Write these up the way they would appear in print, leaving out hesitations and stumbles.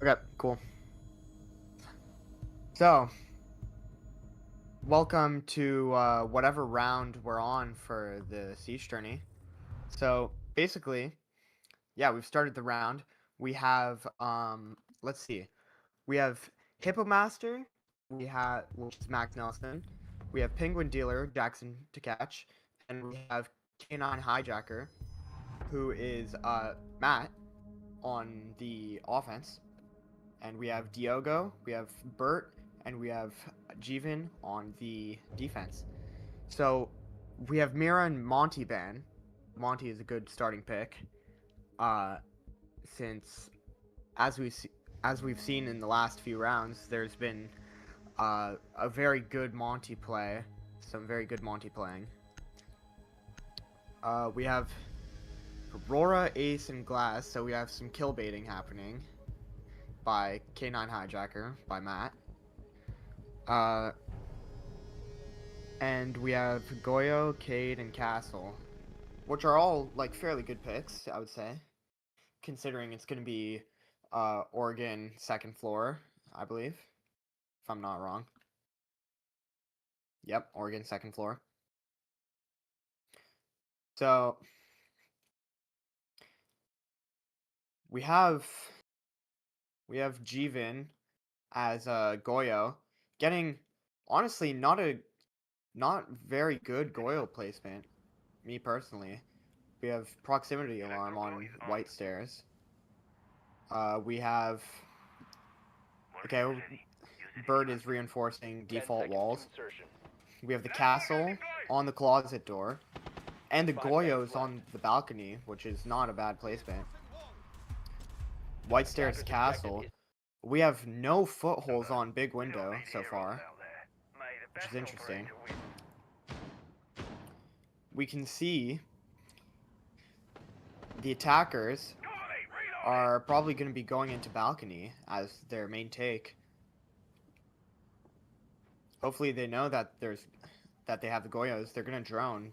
Okay, cool. So, welcome to whatever round we're on for the siege journey. So, basically, yeah, we've started the round. We have, let's see, we have Hippo Master, which is Max Nelson. We have Penguin Dealer, Jackson to catch, and we have K9 Hijacker, who is Matt on the offense. And we have Diogo, we have Bert, and we have Jeevan on the defense. So we have Mira and Monty ban. Monty is a good starting pick, uh, since as we see, as we've seen in the last few rounds, there's been a very good Monty play, some very good Monty playing. We have Aurora, Ace, and Glass, so we have some kill baiting happening by K9 Hijacker by Matt. Uh, And we have Goyo, Cade, and Castle, which are all like fairly good picks, I would say, considering it's going to be Oregon second floor, I believe, if I'm not wrong. Yep, Oregon second floor. So we have Jeevan as Goyo, getting honestly not very good Goyo placement. Me personally, we have proximity alarm on white stairs. We have okay. Bird is reinforcing default walls. We have the castle on the closet door, and the Goyos on the balcony, which is not a bad placement. White Stairs Castle. We have no footholds on big window so far, which is interesting. We can see the attackers are probably going to be going into balcony as their main take. Hopefully they know that they have the Goyos. They're going to drone.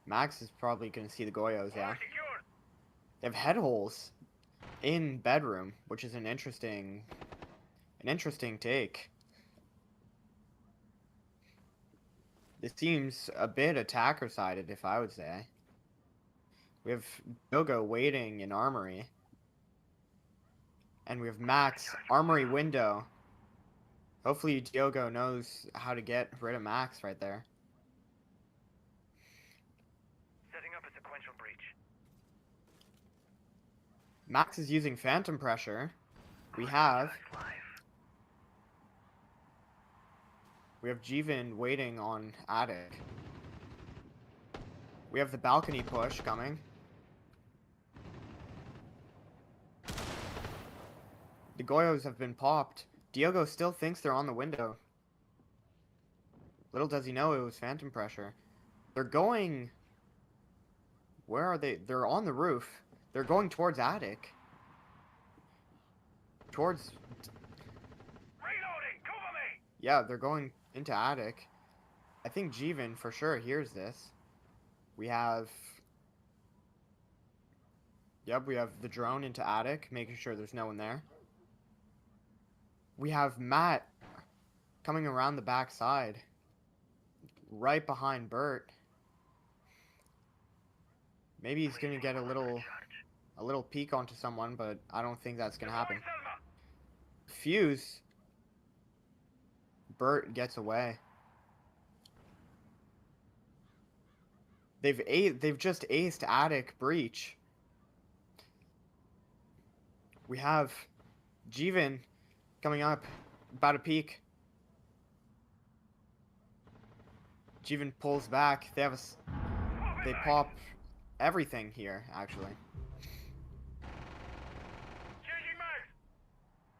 Max is probably going to see the Goyos, yeah. They have head holes in bedroom, which is an interesting take. This seems a bit attacker-sided, if I would say. We have Diogo waiting in armory. And we have Max, armory window. Hopefully Diogo knows how to get rid of Max right there. Setting up a sequential breach. Max is using phantom pressure. We have Jeevan waiting on attic. We have the balcony push coming. The Goyos have been popped. Diogo still thinks they're on the window. Little does he know it was phantom pressure. They're going... Where are they? They're on the roof. They're going towards attic. Towards... Reloading! Cover me! Yeah, they're going into attic. I think Jeevan for sure hears this. We have... Yep, we have the drone into attic, making sure there's no one there. We have Matt coming around the back side. Right behind Bert. Maybe he's gonna get a little peek onto someone, but I don't think that's gonna happen. Fuse. Bert gets away. They've just aced attic breach. We have Jeevan coming up, about a peek. Jeevan pulls back. They pop everything here, actually.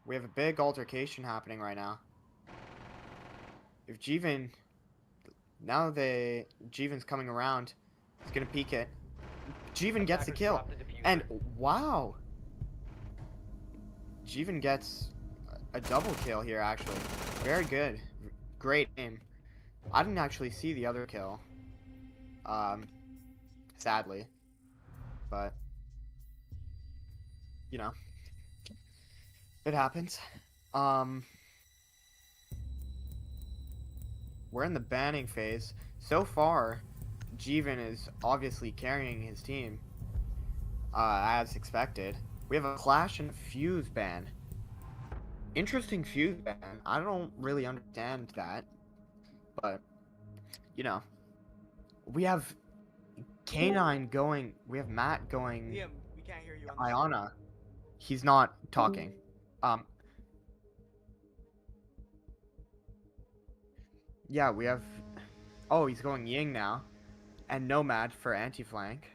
We have a big altercation happening right now. If Jeevan... Jeevan's coming around. He's gonna peek it. Jeevan gets the kill. And, wow! Jeevan gets a double kill here, actually. Very good. Great aim. I didn't actually see the other kill. Sadly. But, you know. It happens. Um, we're in the banning phase. So far, Jeevan is obviously carrying his team, as expected. We have a Clash and Fuse ban. Interesting Fuse ban. I don't really understand that, but, you know. We have Canine going, we have Matt going Liam, we can't hear you to on the stream. Iona. He's not talking. Um, yeah, we have, oh, he's going Ying now, and Nomad for anti-flank.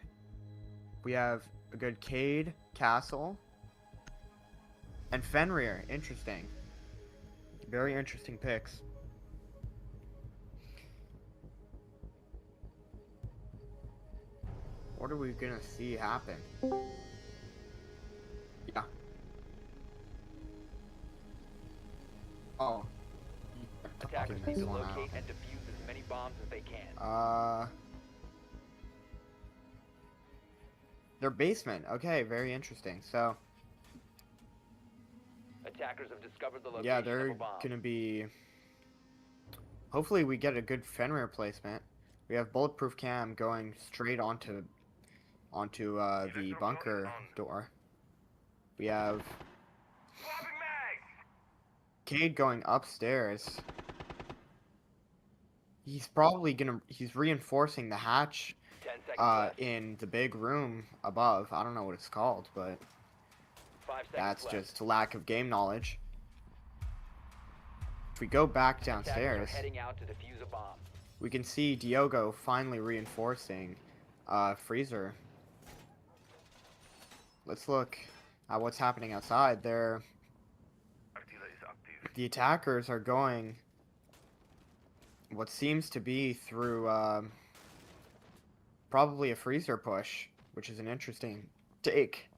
We have a good Cade, Castle, and Fenrir. Interesting. Very interesting picks. What are we gonna see happen? Yeah. Oh. Attackers need to locate and defuse as many bombs as they can. Their basement. Okay, very interesting. So, Attackers have discovered the location yeah, of a they're bomb. gonna be. Hopefully, we get a good Fenrir placement. We have bulletproof cam going straight onto the bunker door. We have Swapping mags! Cade going upstairs. He's reinforcing the hatch 10 seconds left. in the big room above. I don't know what it's called, but 5 seconds that's left. just lack of game knowledge. If we go back Attackers downstairs, are heading out to defuse a bomb. we can see Diogo finally reinforcing Freezer. Let's look at what's happening outside. The attackers are going what seems to be through probably a freezer push, which is an interesting take.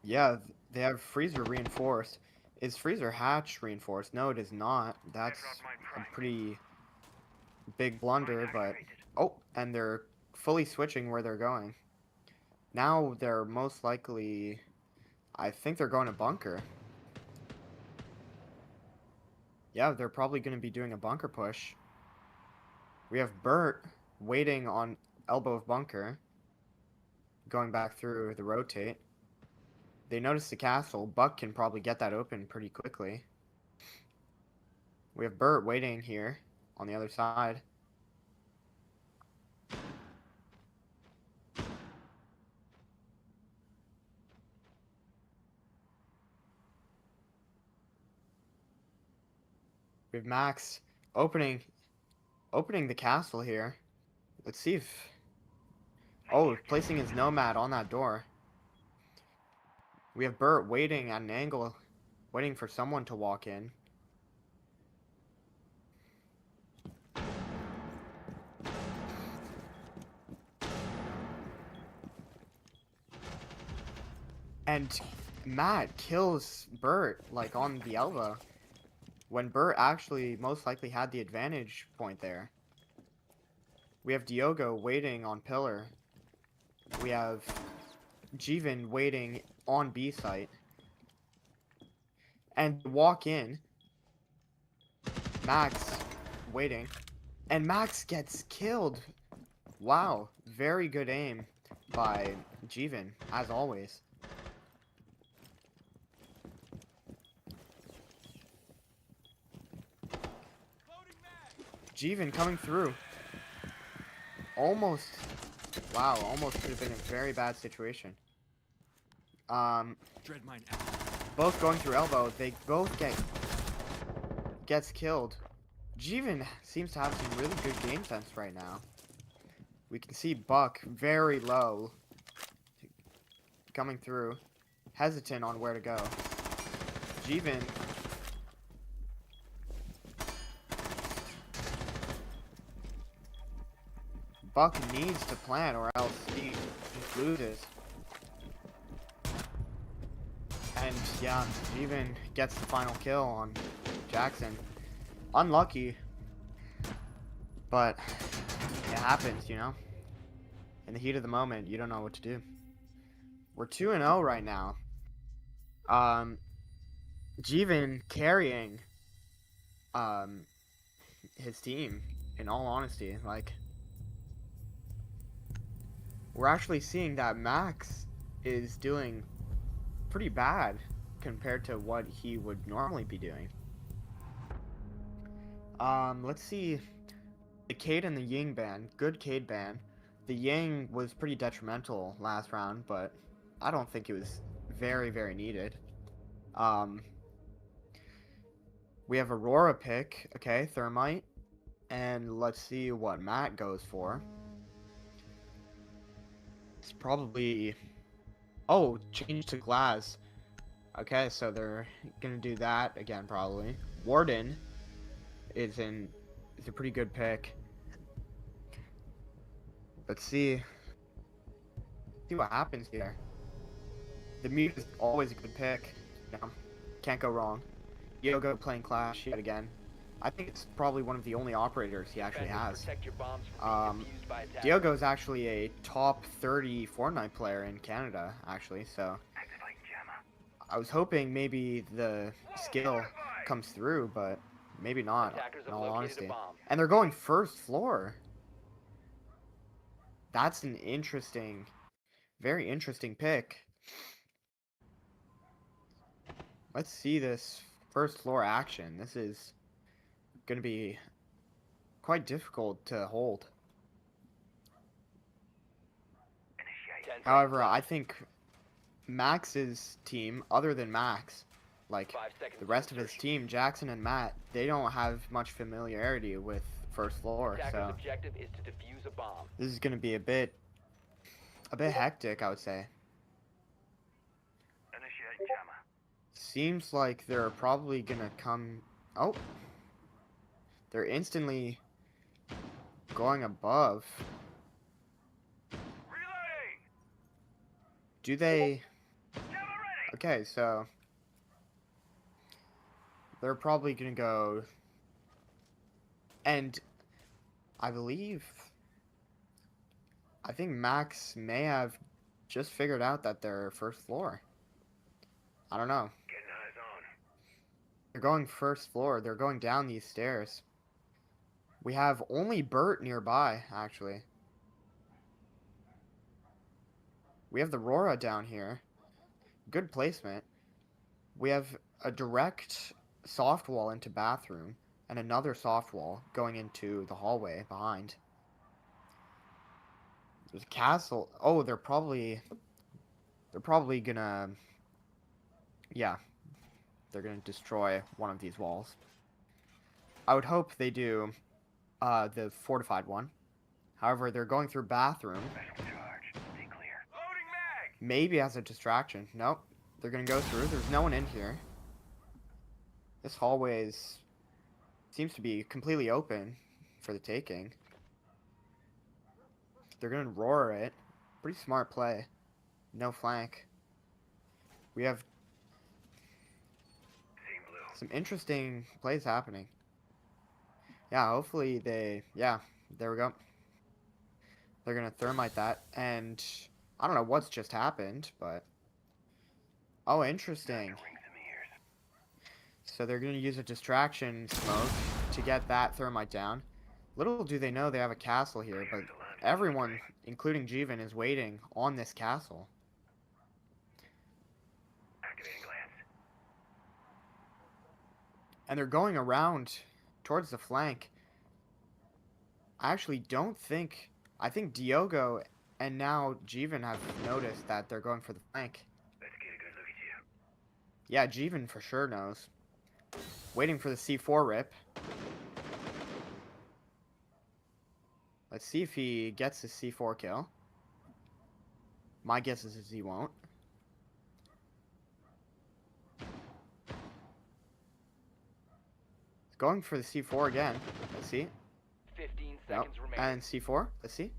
Yeah, they have freezer reinforced. Is freezer hatch reinforced? No, it is not. That's a pretty big blunder, but oh, and they're fully switching where they're going. Now they're most likely, I think they're going to bunker. Yeah, they're probably going to be doing a bunker push. We have Bert waiting on elbow of bunker, going back through the rotate. They notice the castle. Buck can probably get that open pretty quickly. We have Bert waiting here on the other side. We have Max opening the castle here. Let's see if... Oh, placing his Nomad on that door. We have Bert waiting at an angle, waiting for someone to walk in. And Matt kills Bert, like, on the elbow, when Bert actually most likely had the advantage point there. We have Diogo waiting on pillar. We have Jeevan waiting on B site. And walk in. Max waiting. And Max gets killed. Wow, very good aim by Jeevan, as always. Jeevan coming through. Almost. Wow, almost could have been a very bad situation. Both going through elbow. They both gets killed. Jeevan seems to have some really good game sense right now. We can see Buck very low. Coming through. Hesitant on where to go. Jeevan. Buck needs to plan or else he loses. And yeah, Jeevan gets the final kill on Jackson. Unlucky. But it happens, you know? In the heat of the moment, you don't know what to do. We're 2-0 right now. Um, Jeevan carrying um his team. In all honesty, like we're actually seeing that Max is doing pretty bad compared to what he would normally be doing. Let's see. The Cade and the Ying ban. Good Cade ban. The Yang was pretty detrimental last round, but I don't think it was very, very needed. We have Aurora pick. Okay, Thermite. And let's see what Matt goes for. It's probably... Oh, change to Glass. Okay, so they're gonna do that again, probably. Warden is a pretty good pick. Let's see what happens here. The Mute is always a good pick. You know, can't go wrong. Yogo playing Clash yet again. I think it's probably one of the only operators he actually has. Diogo is actually a top 30 Fortnite player in Canada, actually, so I was hoping maybe the skill comes through, but maybe not, in all honesty. And they're going first floor. That's an interesting, very interesting pick. Let's see this first floor action. This is going to be quite difficult to hold. However, I think Max's team, other than Max, like the rest of his team, Jackson and Matt, they don't have much familiarity with first floor, so objective is to defuse a bomb. this is going to be a bit hectic, I would say. Seems like they're probably going to come... Oh! They're instantly going above. Do they... Okay, so they're probably gonna go, and I think Max may have just figured out that they're first floor. I don't know. They're going first floor. They're going down these stairs. We have only Bert nearby, actually. We have the Rora down here. Good placement. We have a direct soft wall into bathroom and another soft wall going into the hallway behind. There's a castle. Oh, they're probably gonna... Yeah. They're gonna destroy one of these walls. I would hope they do the fortified one. However, they're going through bathroom. Maybe as a distraction. Nope. They're gonna go through. There's no one in here. This hallway seems to be completely open for the taking. They're gonna roar it. Pretty smart play. No flank. We have some interesting plays happening. Yeah, hopefully they... Yeah, there we go. They're gonna thermite that, and I don't know what's just happened, but... Oh, interesting. So they're gonna use a distraction smoke to get that thermite down. Little do they know they have a castle here, but everyone, including Jeevan, is waiting on this castle. And they're going around towards the flank. I actually don't think... I think Diogo and now Jeevan have noticed that they're going for the flank. Let's get a good look at you. Yeah, Jeevan for sure knows. Waiting for the C4 rip. Let's see if he gets the C4 kill. My guess is he won't. Going for the C4 again. Let's see. 15 seconds remaining. And C4. Let's see.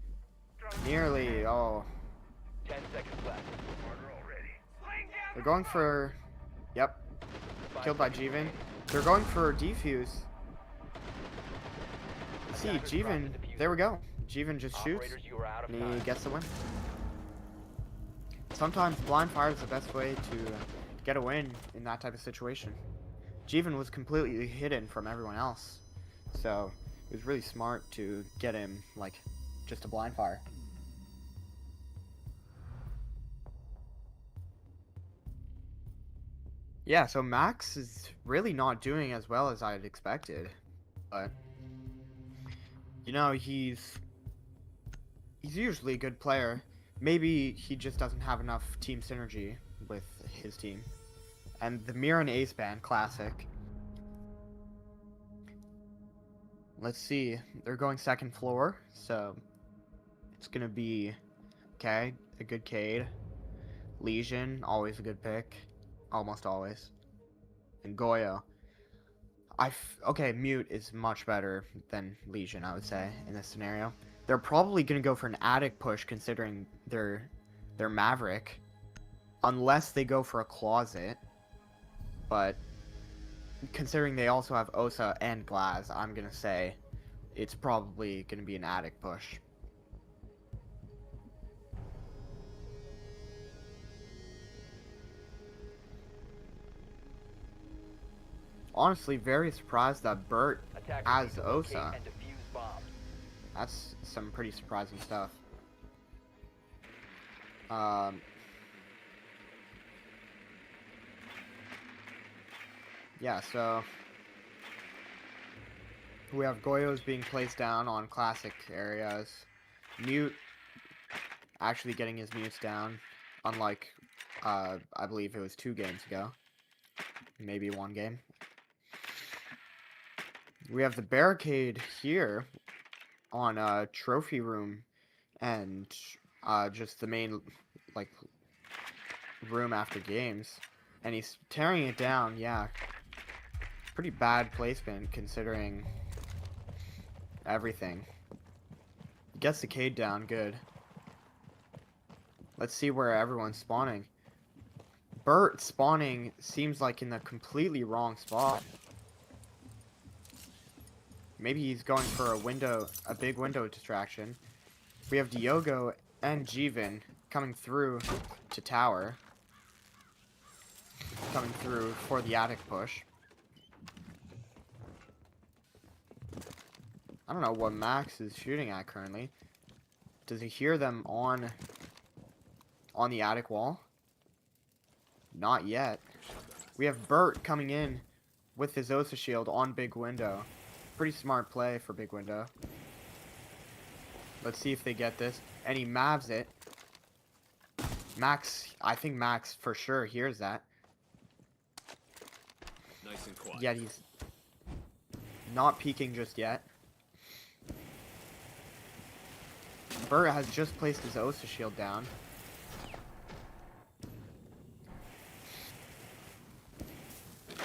Nearly. Oh. 10 seconds left. They're going for... Yep. Killed by Jeevan. They're going for defuse. Let's see, Jeevan. There we go. Jeevan just shoots. And he gets the win. sometimes blind fire is the best way to get a win in that type of situation. Jeevan was completely hidden from everyone else, so it was really smart to get him, like, just a blind fire. Yeah, so Max is really not doing as well as I had expected, but, you know, he's usually a good player. Maybe he just doesn't have enough team synergy with his team. And the Mirror and Ace Band, classic. Let's see, they're going second floor, so it's gonna be, okay, a good Cade. Legion, always a good pick, almost always. And Goyo. Okay, Mute is much better than Legion, I would say, in this scenario. They're probably gonna go for an attic push considering their Maverick. Unless they go for a closet. But considering they also have Osa and Glaz, I'm gonna say it's probably gonna be an attic push. Honestly, very surprised that Bert Attackers has need to locate Osa. and defuse bombs. That's some pretty surprising stuff. Yeah, so we have Goyos being placed down on classic areas. Mute actually getting his mutes down, unlike, I believe it was 2 games ago. Maybe 1 game. We have the barricade here on trophy room and just the main, like, room after games. And he's tearing it down, yeah. Pretty bad placement considering everything. Gets the Cade down, good. Let's see where everyone's spawning. Bert spawning seems like in the completely wrong spot. Maybe he's going for a big window distraction. We have Diogo and Jeevan coming through to tower. Coming through for the attic push. I don't know what Max is shooting at currently. Does he hear them on the attic wall? Not yet. We have Bert coming in with his Osa shield on big window. Pretty smart play for big window. Let's see if they get this. And he mavs it. Max, I think Max for sure hears that. Nice and quiet. Yet he's not peeking just yet. Bert has just placed his Osa shield down.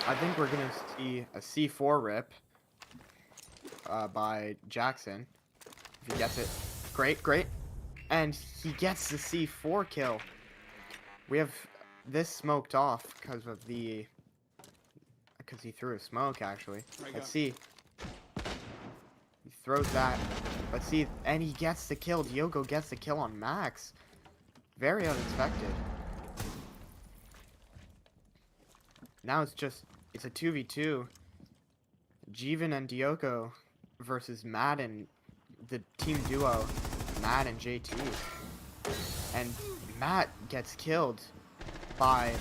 I think we're gonna see a C4 rip by Jackson. If he gets it. Great, great. And he gets the C4 kill. We have this smoked off because of the... because he threw a smoke, actually. Let's see. He throws that. Let's see. And he gets the kill. Diogo gets the kill on Max. Very unexpected. Now it's a 2v2. Jeevan and Diogo versus Matt and the team duo, Matt and JT. And Matt gets killed by...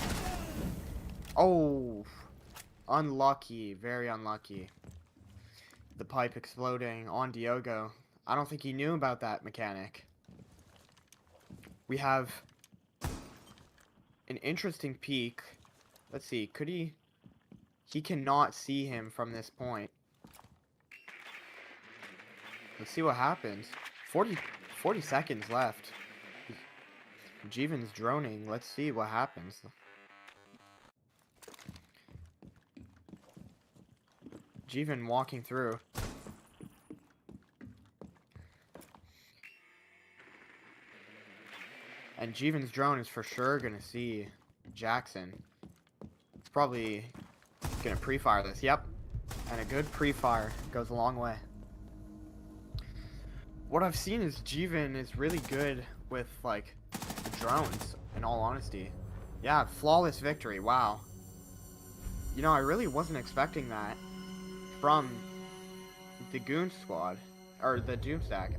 oh, unlucky, very unlucky. The pipe exploding on Diogo. I don't think he knew about that mechanic. We have an interesting peek. Let's see, could he... he cannot see him from this point. Let's see what happens. 40 seconds left. Jeevan's droning. Let's see what happens. Jeevan walking through. And Jeevan's drone is for sure gonna see Jackson. It's probably gonna pre-fire this. Yep. And a good pre-fire goes a long way. What I've seen is Jeevan is really good with, like, the drones. in all honesty. Yeah, flawless victory. Wow. You know, I really wasn't expecting that from the Goon squad or the Doomstack.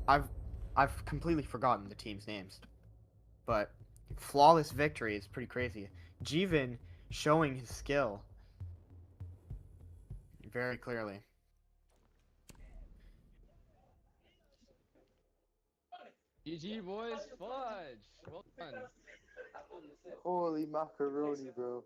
I've I've completely forgotten the team's names, but flawless victory is pretty crazy. Jeevan showing his skill very clearly. GG boys, fudge. Well done. Holy macaroni, bro.